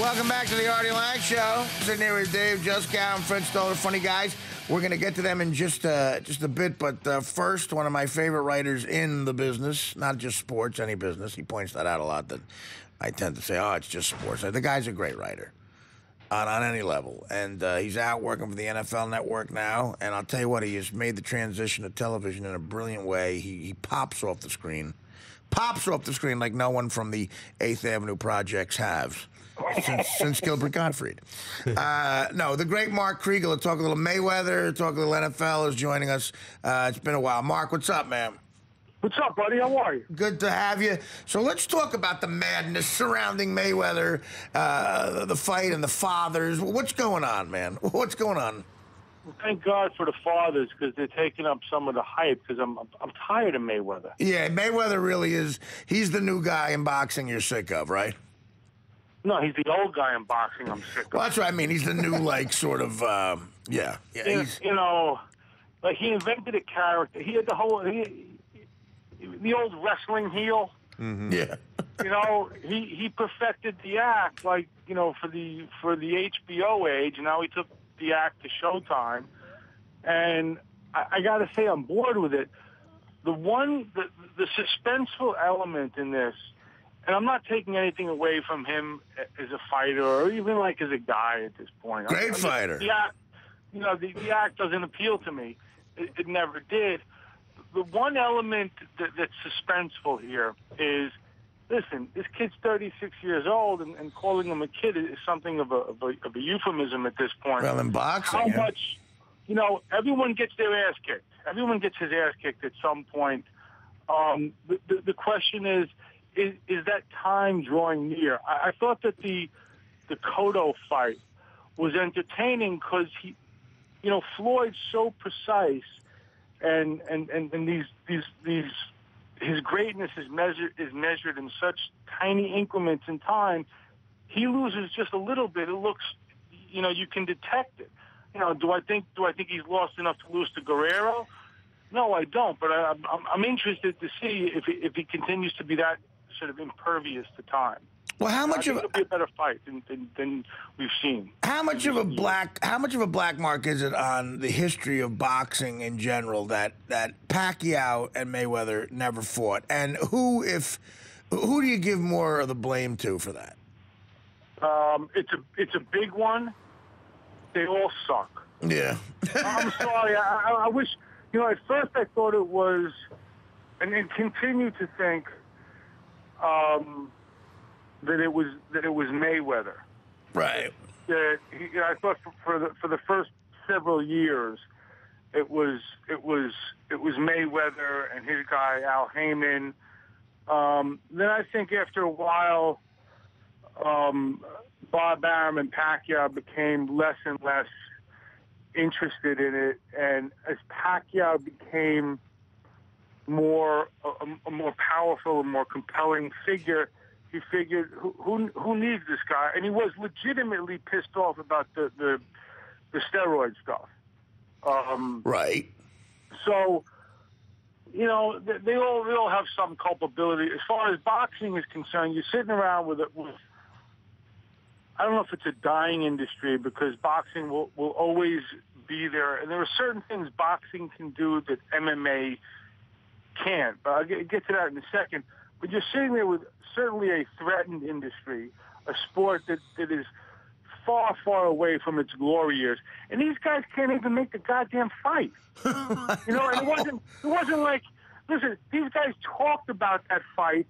Welcome back to the Artie Lange Show. Sitting here with Dave Juskow and Fred Stoller, funny guys. We're going to get to them in just a bit, but first, one of my favorite writers in the business, not just sports, any business. He points that out a lot, that I tend to say, oh, it's just sports. The guy's a great writer on any level, and he's out working for the NFL Network now, and I'll tell you what, he has made the transition to television in a brilliant way. He pops off the screen like no one from the 8th Avenue projects have. Since Gilbert Gottfried. No, the great Mark Kreigel will talk a little Mayweather, talk a little NFL, is joining us. It's been a while. Mark, what's up, man? What's up, buddy? How are you? Good to have you. So let's talk about the madness surrounding Mayweather, the fight, and the fathers. What's going on, man? What's going on? Well, thank God for the fathers, because they're taking up some of the hype, because I'm tired of Mayweather. Yeah, Mayweather really is. He's the new guy in boxing you're sick of, right? No, he's the old guy in boxing I'm sick of. Well, that's what I mean. He's the new, like, sort of, yeah. He's, you know, like, he invented a character. He had the whole, the old wrestling heel. Mm-hmm. Yeah. You know, he perfected the act, like, you know, for the HBO age, and now he took the act to Showtime. And I got to say, I'm bored with it. The suspenseful element in this, and I'm not taking anything away from him as a fighter or even like as a guy at this point. Great fighter. The act doesn't appeal to me. It never did. The one element that's suspenseful here is, listen, this kid's 36 years old, and calling him a kid is something of a euphemism at this point. Well, in boxing, how much, you know, everyone gets their ass kicked. Everyone gets his ass kicked at some point. The question is that time drawing near? I thought that the Cotto fight was entertaining because Floyd's so precise, and his greatness is measured in such tiny increments in time. He loses just a little bit. It looks, you can detect it. Do I think he's lost enough to lose to Guerrero? No, I don't. But I'm interested to see if he continues to be that sort of impervious to time. Well, how much of it'll be a better fight than we've seen? How much of a black mark is it on the history of boxing in general that Pacquiao and Mayweather never fought? And who do you give more of the blame to for that? It's a big one. They all suck. Yeah. I'm sorry. I wish, at first I thought it was, and continue to think that it was Mayweather. Right. I thought for the first several years it was Mayweather and his guy Al Heyman. Then I think after a while, Bob Arum and Pacquiao became less and less interested in it, and as Pacquiao became a more powerful and more compelling figure, he figured, who needs this guy? And he was legitimately pissed off about the steroid stuff. Right. So, they all have some culpability. As far as boxing is concerned, you're sitting around with I don't know if it's a dying industry, because boxing will always be there. And there are certain things boxing can do that MMA can't. But I'll get to that in a second. But you're sitting there with certainly a threatened industry, a sport that is far, far away from its glory years. And these guys can't even make the goddamn fight. And it wasn't like, listen, these guys talked about that fight.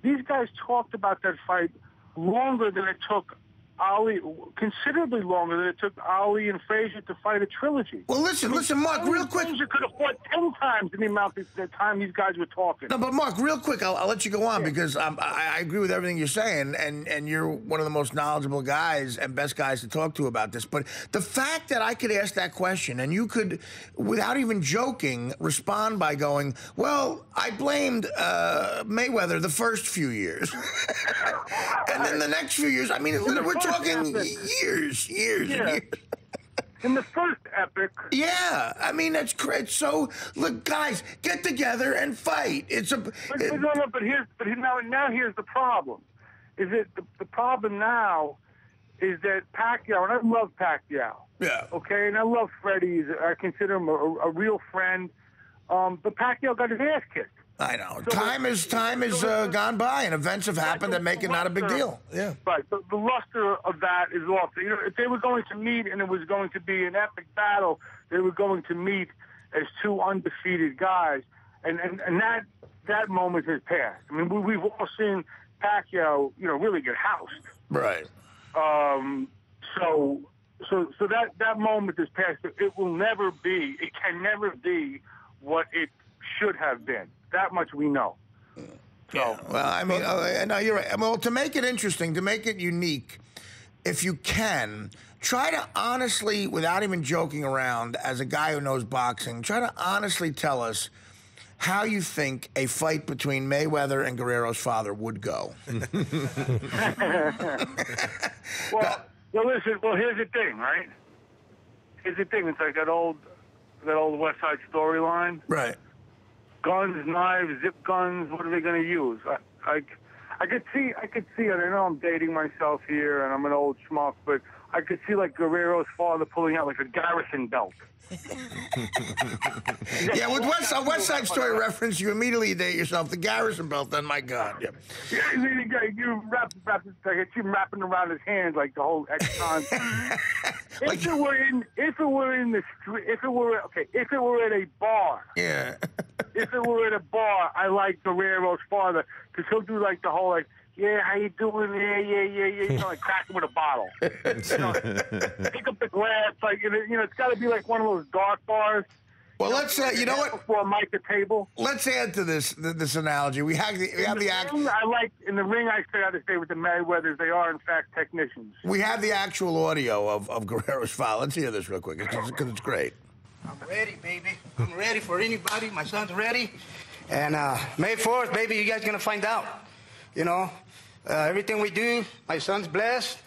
These guys talked about that fight longer than it took Ali, considerably longer than it took Ali and Frazier to fight a trilogy. Well, listen, Mark, real quick. Frazier could have fought 10 times the amount of time these guys were talking. No, but Mark, real quick, I'll let you go on, because I agree with everything you're saying, and you're one of the most knowledgeable guys and best guys to talk to about this. But the fact that I could ask that question and you could, without even joking, respond by going, well, I blamed Mayweather the first few years. And then the next few years, I mean, we're talking years. In the first epic. Yeah, I mean, that's great. So, look, guys, get together and fight. Now here's the problem. is that the problem now is that Pacquiao, and I love Pacquiao. Yeah. Okay, and I love Freddie. I consider him a real friend. But Pacquiao got his ass kicked. I know. So time has gone by, and events have happened that make it not a big deal. Yeah. Right. The luster of that is off. You know, if they were going to meet and it was going to be an epic battle, they were going to meet as two undefeated guys, and that moment has passed. I mean, we've all seen Pacquiao, really get housed. Right. So that moment has passed. It will never be. It can never be what it should have been. That much we know. So, yeah. Well, I mean, no, you're right. Well, to make it interesting, to make it unique, if you can, try to honestly, without even joking around, as a guy who knows boxing, try to honestly tell us how you think a fight between Mayweather and Guerrero's father would go. Well, listen. Well, here's the thing, right? Here's the thing. It's like that old West Side Storyline. Right. Guns, knives, zip guns. What are they going to use? I could see it. I know I'm dating myself here, and I'm an old schmuck, but I could see like Guerrero's father pulling out like a Garrison belt. Yeah, with West Side Story reference, you immediately date yourself. The Garrison belt, then, my God. Yeah. You wrap I could see him wrapping around his hands like the whole ex-con. If it were in the street, if it were at a bar. Yeah. If it were at a bar, I like Guerrero's father because he'll do like the whole like, yeah, how you doing? Yeah, like cracking with a bottle. Pick up the glass, like it's got to be like one of those dark bars. Well, let's you know what? Before a mic at table. Let's add to this analogy. We have the action. I like in the ring. I stay out to stay with the Mayweathers. They are in fact technicians. We have the actual audio of Guerrero's file. Let's hear this real quick because it's great. I'm ready, baby. I'm ready for anybody. My son's ready. And May 4th, baby, you guys going to find out. Everything we do, my son's blessed.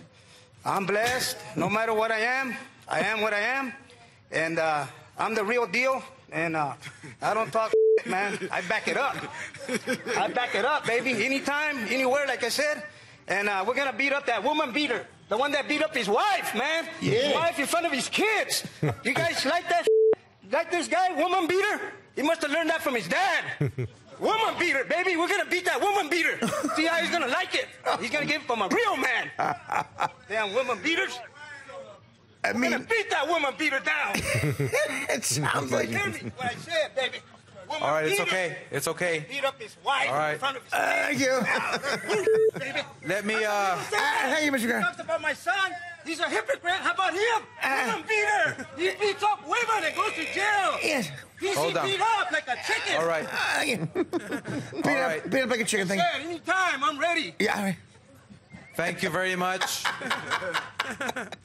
I'm blessed. No matter what I am what I am. And I'm the real deal. And I don't talk man. I back it up. I back it up, baby. Anytime, anywhere, like I said. And we're going to beat up that woman beater. The one that beat up his wife, man. Yeah. His wife in front of his kids. You guys like that? Like this guy, woman beater? He must have learned that from his dad. Woman beater, baby. We're going to beat that woman beater. See how he's going to like it. He's going to give it from a real man. Damn woman beaters. I'm going to beat that woman beater down. It sounds like... Hear me what I said, baby. Woman all right, it's beater. okay. It's okay. Beat up his wife all right. in front of his Thank you. baby. Let me... Hey, Mr. Grant. Talks about my son. He's a hypocrite. How about him? Woman beater. He beats up women and goes to jail. Yes. He's Hold on. beat up like a chicken. All right. Beat up like a chicken thing. Yeah, anytime. I'm ready. Yeah, all right. Thank you very much.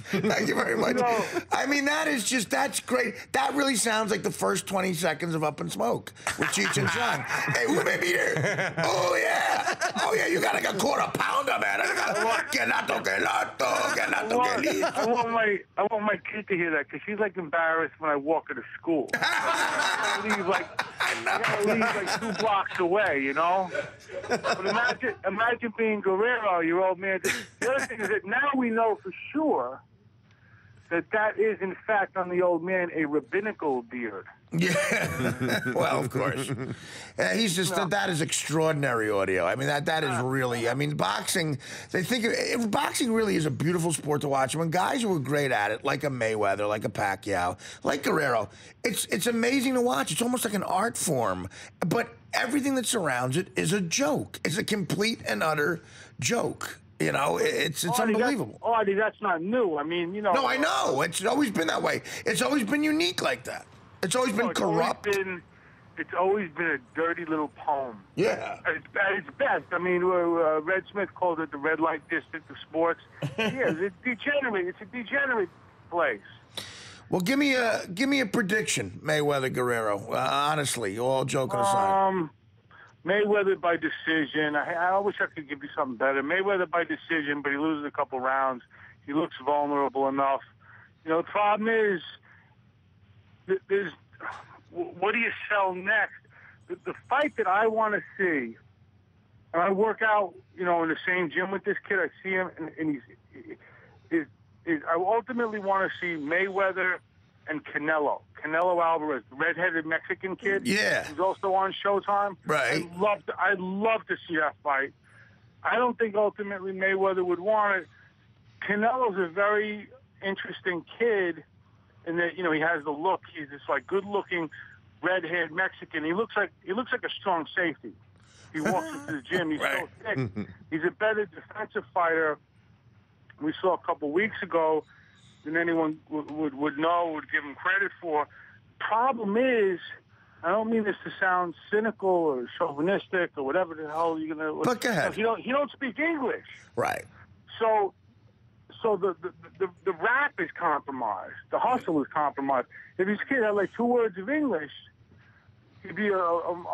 Thank you very much. No. I mean, that's great. That really sounds like the first 20 seconds of Up in Smoke with Cheech and Chong. Hey, woman beater. Oh, yeah, you got like a quarter pounder, man. I want my kid to hear that because she's like embarrassed when I walk her to school. I gotta leave like 2 blocks away, But imagine being Guerrero, your old man. The other thing is that now we know for sure that is, in fact, on the old man, a rabbinical beard. Yeah. Well, of course. He's just, that is extraordinary audio. I mean, that is really, I mean, boxing, boxing really is a beautiful sport to watch. When guys who are great at it, like a Mayweather, like a Pacquiao, like Guerrero, it's amazing to watch. It's almost like an art form. But everything that surrounds it is a joke. It's a complete and utter joke. It's unbelievable. Artie, that's not new. I mean, No, I know. It's always been that way. It's always been unique like that. It's always been corrupt. It's always been a dirty little poem. Yeah. At its best. I mean, Red Smith called it the red light district of sports. Yeah, it's degenerate. It's a degenerate place. Well, give me a prediction, Mayweather Guerrero. Honestly, all joking aside. Mayweather by decision. I wish I could give you something better. Mayweather by decision, but he loses a couple rounds. He looks vulnerable enough. The problem is, what do you sell next? The fight that I want to see And I work out, in the same gym with this kid. I see him, and I ultimately want to see Mayweather and Canelo. Canelo Alvarez, the redheaded Mexican kid. Yeah. Who's also on Showtime. Right. I'd love to see that fight. I don't think ultimately Mayweather would want it. Canelo's a very interesting kid in that, he has the look. He's this good-looking red-haired Mexican. He looks like a strong safety. He walks into the gym. He's Right. so thick. He's a better defensive fighter. We saw a couple weeks ago than anyone would know, would give him credit for. Problem is, I don't mean this to sound cynical or chauvinistic or whatever the hell you're gonna. But go ahead. He don't speak English, Right. so the rap is compromised. The hustle is compromised. If this kid had like 2 words of English, he'd be a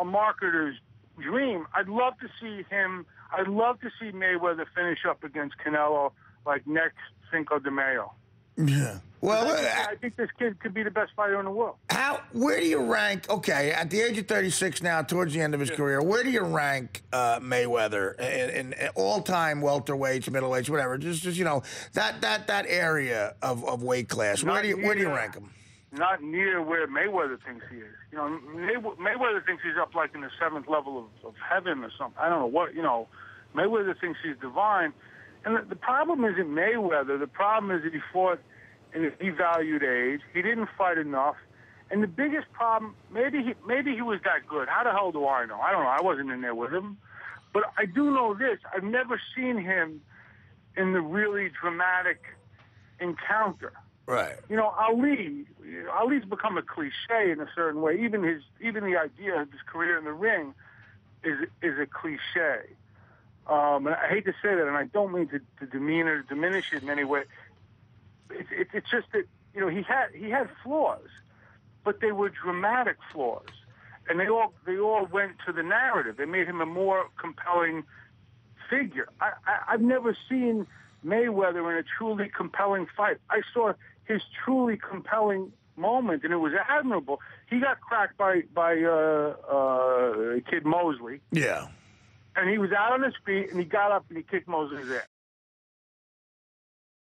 marketer's dream. I'd love to see Mayweather finish up against Canelo like next Cinco de Mayo. Yeah. Well, I think this kid could be the best fighter in the world. Where do you rank? Okay, at the age of 36 now, towards the end of his career, where do you rank Mayweather in all-time welterweights, middleweights, whatever? Just that area of weight class. Where do you rank him? Not near where Mayweather thinks he is. Mayweather thinks he's up like in the 7th level of heaven or something. I don't know what. Mayweather thinks he's divine. And the problem isn't Mayweather. The problem is that he fought in a devalued age. He didn't fight enough. And the biggest problem, maybe he was that good. How the hell do I know? I don't know. I wasn't in there with him. But I do know this. I've never seen him in the really dramatic encounter. Right. Ali's become a cliche in a certain way. Even the idea of his career in the ring is a cliche. And I hate to say that, and I don't mean to demean or diminish it in any way. It's just that he had flaws, but they were dramatic flaws, and they all went to the narrative. They made him a more compelling figure. I've never seen Mayweather in a truly compelling fight. I saw his truly compelling moment, and it was admirable. He got cracked by Kid Mosley. Yeah. And he was out on his feet, and he got up and he kicked Mosley's ass.